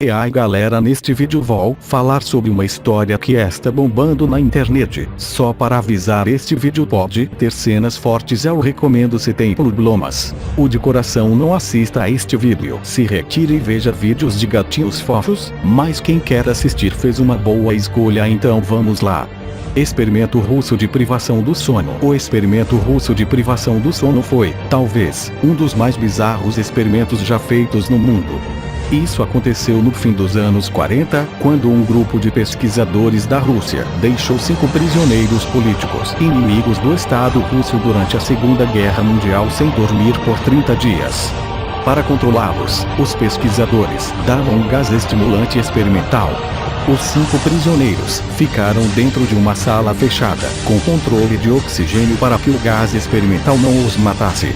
E aí galera, neste vídeo vou falar sobre uma história que está bombando na internet. Só para avisar, este vídeo pode ter cenas fortes, eu recomendo se tem problemas. O de coração não assista a este vídeo. Se retire e veja vídeos de gatinhos fofos, mas quem quer assistir fez uma boa escolha, então vamos lá. Experimento russo de privação do sono. O experimento russo de privação do sono foi, talvez, um dos mais bizarros experimentos já feitos no mundo. Isso aconteceu no fim dos anos 40, quando um grupo de pesquisadores da Rússia deixou 5 prisioneiros políticos inimigos do Estado russo durante a Segunda Guerra Mundial sem dormir por 30 dias. Para controlá-los, os pesquisadores davam um gás estimulante experimental. Os 5 prisioneiros ficaram dentro de uma sala fechada, com controle de oxigênio para que o gás experimental não os matasse.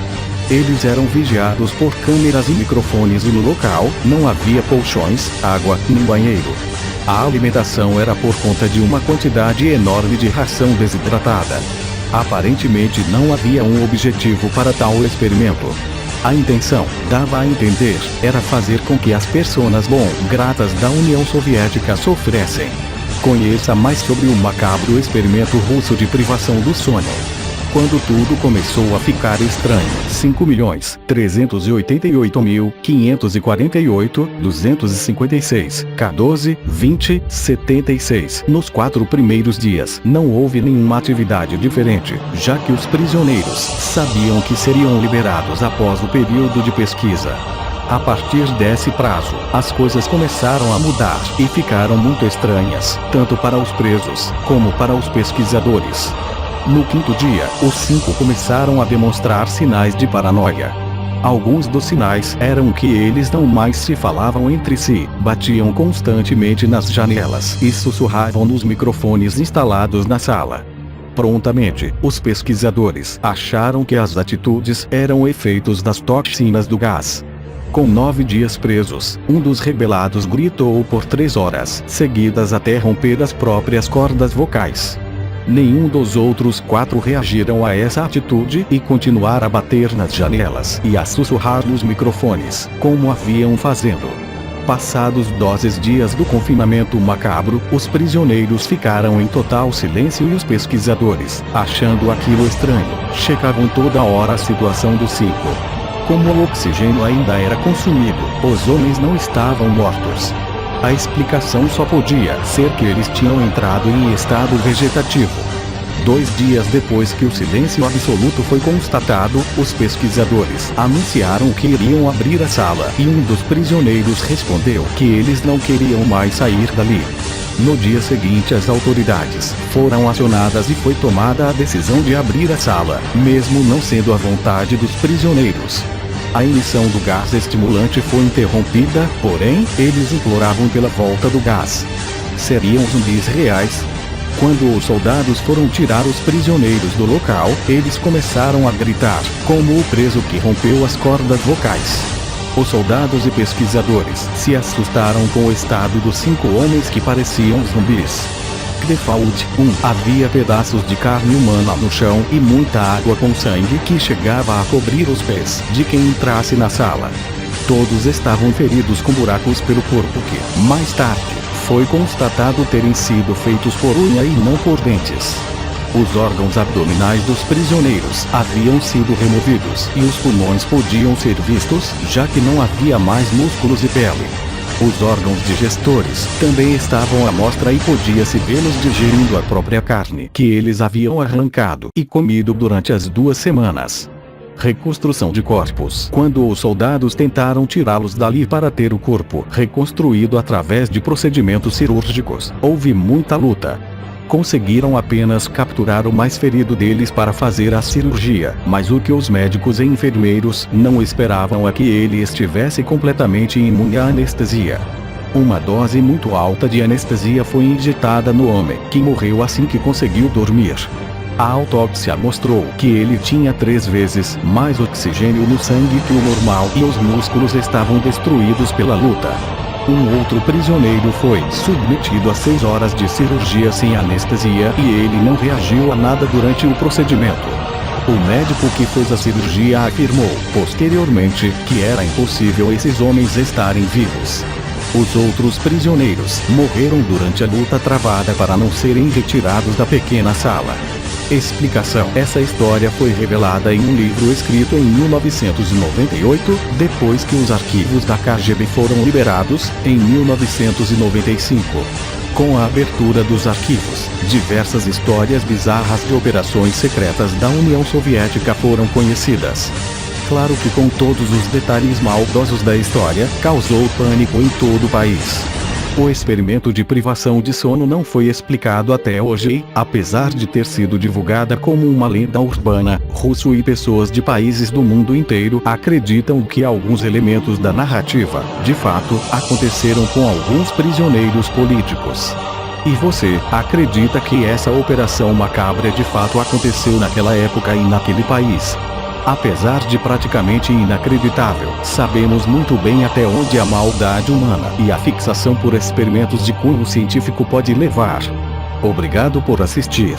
Eles eram vigiados por câmeras e microfones e no local não havia colchões, água, nem banheiro. A alimentação era por conta de uma quantidade enorme de ração desidratada. Aparentemente não havia um objetivo para tal experimento. A intenção, dava a entender, era fazer com que as pessoas gratas da União Soviética sofressem. Conheça mais sobre o macabro experimento russo de privação do sono. Quando tudo começou a ficar estranho, 5.388.548.256, K12, 20, 76. Nos 4 primeiros dias, não houve nenhuma atividade diferente, já que os prisioneiros sabiam que seriam liberados após o período de pesquisa. A partir desse prazo, as coisas começaram a mudar e ficaram muito estranhas, tanto para os presos, como para os pesquisadores. No 5º dia, os 5 começaram a demonstrar sinais de paranoia. Alguns dos sinais eram que eles não mais se falavam entre si, batiam constantemente nas janelas e sussurravam nos microfones instalados na sala. Prontamente, os pesquisadores acharam que as atitudes eram efeitos das toxinas do gás. Com 9 dias presos, um dos rebelados gritou por 3 horas seguidas até romper as próprias cordas vocais. Nenhum dos outros 4 reagiram a essa atitude e continuaram a bater nas janelas e a sussurrar nos microfones, como haviam fazendo. Passados 12 dias do confinamento macabro, os prisioneiros ficaram em total silêncio e os pesquisadores, achando aquilo estranho, checavam toda hora a situação dos 5. Como o oxigênio ainda era consumido, os homens não estavam mortos. A explicação só podia ser que eles tinham entrado em estado vegetativo. 2 dias depois que o silêncio absoluto foi constatado, os pesquisadores anunciaram que iriam abrir a sala e um dos prisioneiros respondeu que eles não queriam mais sair dali. No dia seguinte, as autoridades foram acionadas e foi tomada a decisão de abrir a sala, mesmo não sendo a vontade dos prisioneiros. A emissão do gás estimulante foi interrompida, porém, eles imploravam pela volta do gás. Seriam zumbis reais? Quando os soldados foram tirar os prisioneiros do local, eles começaram a gritar, como o preso que rompeu as cordas vocais. Os soldados e pesquisadores se assustaram com o estado dos 5 homens que pareciam zumbis. Default 1. Havia pedaços de carne humana no chão e muita água com sangue que chegava a cobrir os pés de quem entrasse na sala. Todos estavam feridos com buracos pelo corpo que, mais tarde, foi constatado terem sido feitos por unha e não por dentes. Os órgãos abdominais dos prisioneiros haviam sido removidos e os pulmões podiam ser vistos, já que não havia mais músculos e pele. Os órgãos digestores também estavam à mostra e podia-se vê-los digerindo a própria carne que eles haviam arrancado e comido durante as 2 semanas. Reconstrução de corpos. Quando os soldados tentaram tirá-los dali para ter o corpo reconstruído através de procedimentos cirúrgicos, houve muita luta. Conseguiram apenas capturar o mais ferido deles para fazer a cirurgia, mas o que os médicos e enfermeiros não esperavam é que ele estivesse completamente imune à anestesia. Uma dose muito alta de anestesia foi injetada no homem, que morreu assim que conseguiu dormir. A autópsia mostrou que ele tinha 3 vezes mais oxigênio no sangue que o normal e os músculos estavam destruídos pela luta. Um outro prisioneiro foi submetido a 6 horas de cirurgia sem anestesia e ele não reagiu a nada durante o procedimento. O médico que fez a cirurgia afirmou, posteriormente, que era impossível esses homens estarem vivos. Os outros prisioneiros morreram durante a luta travada para não serem retirados da pequena sala. Explicação: essa história foi revelada em um livro escrito em 1998, depois que os arquivos da KGB foram liberados, em 1995. Com a abertura dos arquivos, diversas histórias bizarras de operações secretas da União Soviética foram conhecidas. Claro que com todos os detalhes maldosos da história, causou pânico em todo o país. O experimento de privação de sono não foi explicado até hoje, apesar de ter sido divulgada como uma lenda urbana. Russo e pessoas de países do mundo inteiro acreditam que alguns elementos da narrativa, de fato, aconteceram com alguns prisioneiros políticos. E você, acredita que essa operação macabra de fato aconteceu naquela época e naquele país? Apesar de praticamente inacreditável, sabemos muito bem até onde a maldade humana e a fixação por experimentos de cunho científico pode levar. Obrigado por assistir.